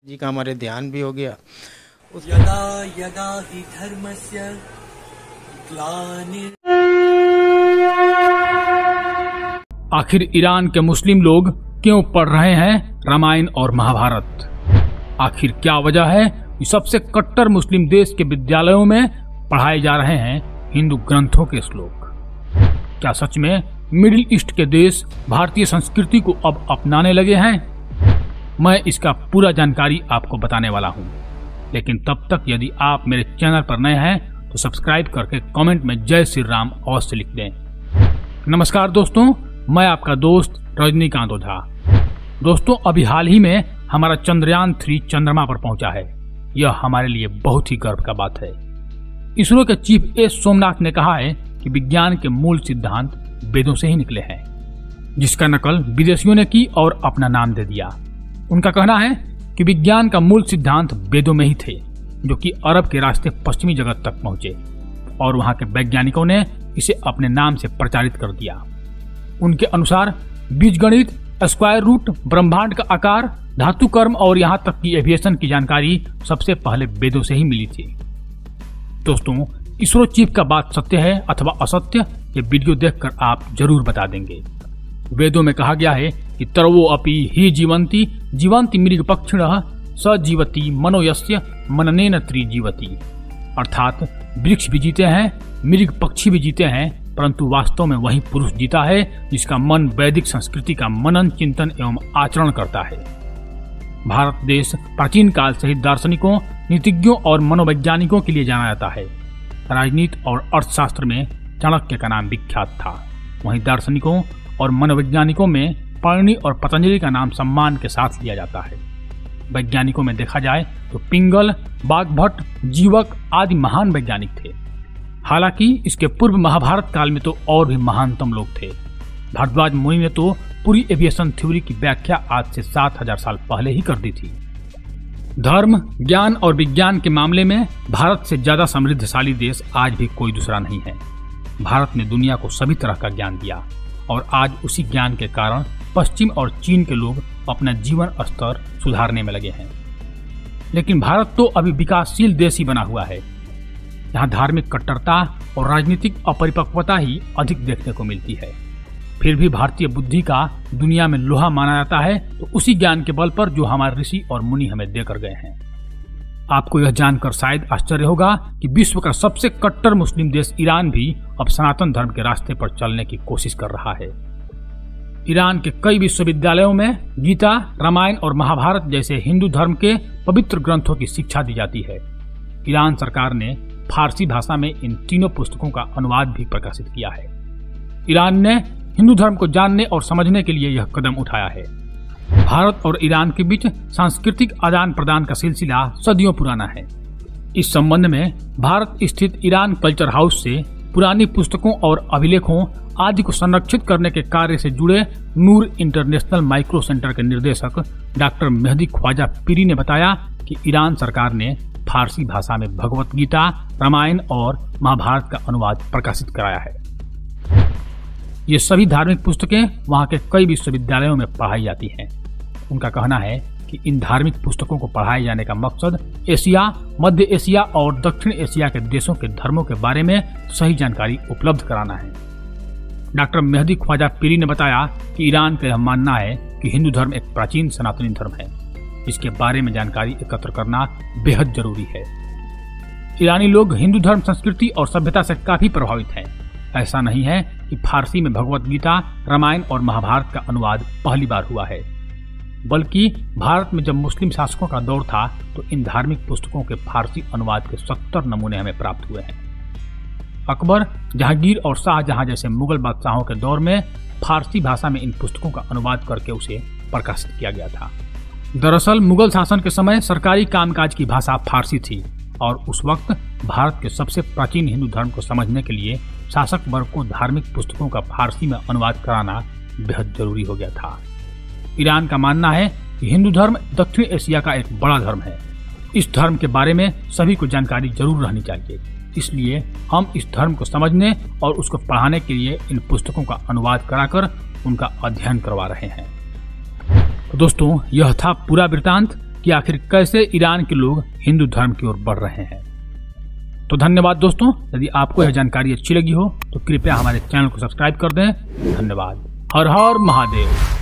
जी का हमारे ध्यान भी हो गया। यदा यदा हि धर्मस्य ग्लानि। आखिर ईरान के मुस्लिम लोग क्यों पढ़ रहे हैं रामायण और महाभारत? आखिर क्या वजह है कि सबसे कट्टर मुस्लिम देश के विद्यालयों में पढ़ाए जा रहे हैं हिंदू ग्रंथों के श्लोक? क्या सच में मिडिल ईस्ट के देश भारतीय संस्कृति को अब अपनाने लगे हैं? मैं इसका पूरा जानकारी आपको बताने वाला हूं, लेकिन तब तक यदि आप मेरे चैनल पर नए हैं तो सब्सक्राइब करके कमेंट में जय श्री राम अवश्य लिख दें। नमस्कार दोस्तों, मैं आपका दोस्त रजनीकांत ओझा। दोस्तों, अभी हाल ही में हमारा चंद्रयान 3 चंद्रमा पर पहुंचा है। यह हमारे लिए बहुत ही गर्व का बात है। इसरो के चीफ एस सोमनाथ ने कहा है कि विज्ञान के मूल सिद्धांत वेदों से ही निकले हैं, जिसका नकल विदेशियों ने की और अपना नाम दे दिया। उनका कहना है कि विज्ञान का मूल सिद्धांत वेदों में ही थे, जो कि अरब के रास्ते पश्चिमी जगत तक पहुंचे और वहां के वैज्ञानिकों ने इसे अपने नाम से प्रचारित कर दिया। उनके अनुसार बीजगणित, स्क्वायर रूट, ब्रह्मांड का आकार, धातु कर्म और यहाँ तक कि एविएशन की जानकारी सबसे पहले वेदों से ही मिली थी। दोस्तों, इसरो चीफ का बात सत्य है अथवा असत्य, ये वीडियो देखकर आप जरूर बता देंगे। वेदों में कहा गया है कि तरवो अपि ही जीवंती मृग पक्षिणः स जीवति मनोयस्य मननेन त्रिजीवति। अर्थात वृक्ष भी जीते हैं, मृग पक्षी भी जीते हैं, परंतु वास्तव में वही पुरुष जीता है जिसका मन वैदिक संस्कृति का मनन, चिंतन एवं आचरण करता है। भारत देश प्राचीन काल से ही दार्शनिकों, नीतिज्ञों और मनोवैज्ञानिकों के लिए जाना जाता है। राजनीति और अर्थशास्त्र में चाणक्य का नाम विख्यात था। वहीं दार्शनिकों और मनोवैज्ञानिकों में पाणिनि और पतंजलि का नाम सम्मान के साथ लिया जाता है। वैज्ञानिकों में देखा जाए तो पिंगल, बाघभट्ट, जीवक आदि महान वैज्ञानिक थे। हालांकि इसके पूर्व महाभारत काल में तो और भी महानतम लोग थे। भारद्वाज मुनि ने तो पूरी एविएशन थ्योरी की व्याख्या आज से 7000 साल पहले ही कर दी थी। धर्म, ज्ञान और विज्ञान के मामले में भारत से ज्यादा समृद्धशाली देश आज भी कोई दूसरा नहीं है। भारत ने दुनिया को सभी तरह का ज्ञान दिया और आज उसी ज्ञान के कारण पश्चिम और चीन के लोग अपना जीवन स्तर सुधारने में लगे हैं। लेकिन भारत तो अभी विकासशील देश ही बना हुआ है। यहाँ धार्मिक कट्टरता और राजनीतिक अपरिपक्वता ही अधिक देखने को मिलती है। फिर भी भारतीय बुद्धि का दुनिया में लोहा माना जाता है, तो उसी ज्ञान के बल पर जो हमारे ऋषि और मुनि हमें देकर गए हैं। आपको यह जानकर शायद आश्चर्य होगा कि विश्व का सबसे कट्टर मुस्लिम देश ईरान भी अब सनातन धर्म के रास्ते पर चलने की कोशिश कर रहा है। ईरान के कई विश्वविद्यालयों में गीता, रामायण और महाभारत जैसे हिंदू धर्म के पवित्र ग्रंथों की शिक्षा दी जाती है। ईरान सरकार ने फारसी भाषा में इन तीनों पुस्तकों का अनुवाद भी प्रकाशित किया है। ईरान ने हिंदू धर्म को जानने और समझने के लिए यह कदम उठाया है। भारत और ईरान के बीच सांस्कृतिक आदान प्रदान का सिलसिला सदियों पुराना है। इस संबंध में भारत स्थित ईरान कल्चर हाउस से पुरानी पुस्तकों और अभिलेखों आदि को संरक्षित करने के कार्य से जुड़े नूर इंटरनेशनल माइक्रो सेंटर के निर्देशक डॉक्टर मेहदी ख्वाजा पीरी ने बताया कि ईरान सरकार ने फारसी भाषा में भगवत गीता, रामायण और महाभारत का अनुवाद प्रकाशित कराया है। ये सभी धार्मिक पुस्तकें वहाँ के कई विश्वविद्यालयों में पढ़ाई जाती हैं। उनका कहना है कि इन धार्मिक पुस्तकों को पढ़ाए जाने का मकसद एशिया, मध्य एशिया और दक्षिण एशिया के देशों के धर्मों के बारे में सही जानकारी उपलब्ध कराना है। डॉक्टर मेहदी ख्वाजा पीरी ने बताया कि ईरान का यह मानना है कि हिंदू धर्म एक प्राचीन सनातनी धर्म है। इसके बारे में जानकारी एकत्र करना बेहद जरूरी है। ईरानी लोग हिंदू धर्म, संस्कृति और सभ्यता से काफी प्रभावित हैं। ऐसा नहीं है कि फारसी में भगवत गीता, रामायण और महाभारत का अनुवाद पहली बार हुआ है, बल्कि भारत में जब मुस्लिम शासकों का दौर था तो इन धार्मिक पुस्तकों के फारसी अनुवाद के 70 नमूने हमें प्राप्त हुए हैं। अकबर, जहांगीर और शाहजहां जैसे मुगल बादशाहों के दौर में फारसी भाषा में इन पुस्तकों का अनुवाद करके उसे प्रकाशित किया गया था। दरअसल मुगल शासन के समय सरकारी कामकाज की भाषा फारसी थी और उस वक्त भारत के सबसे प्राचीन हिंदू धर्म को समझने के लिए शासक वर्ग को धार्मिक पुस्तकों का फारसी में अनुवाद कराना बेहद जरूरी हो गया था। ईरान का मानना है कि हिंदू धर्म दक्षिण एशिया का एक बड़ा धर्म है। इस धर्म के बारे में सभी को जानकारी जरूर रहनी चाहिए। इसलिए हम इस धर्म को समझने और उसको पढ़ाने के लिए इन पुस्तकों का अनुवाद कराकर उनका अध्ययन करवा रहे हैं। तो दोस्तों, यह था पूरा वृत्तांत कि आखिर कैसे ईरान के लोग हिंदू धर्म की ओर बढ़ रहे हैं। तो धन्यवाद दोस्तों, यदि आपको यह जानकारी अच्छी लगी हो तो कृपया हमारे चैनल को सब्सक्राइब कर दें। धन्यवाद। हर हर महादेव।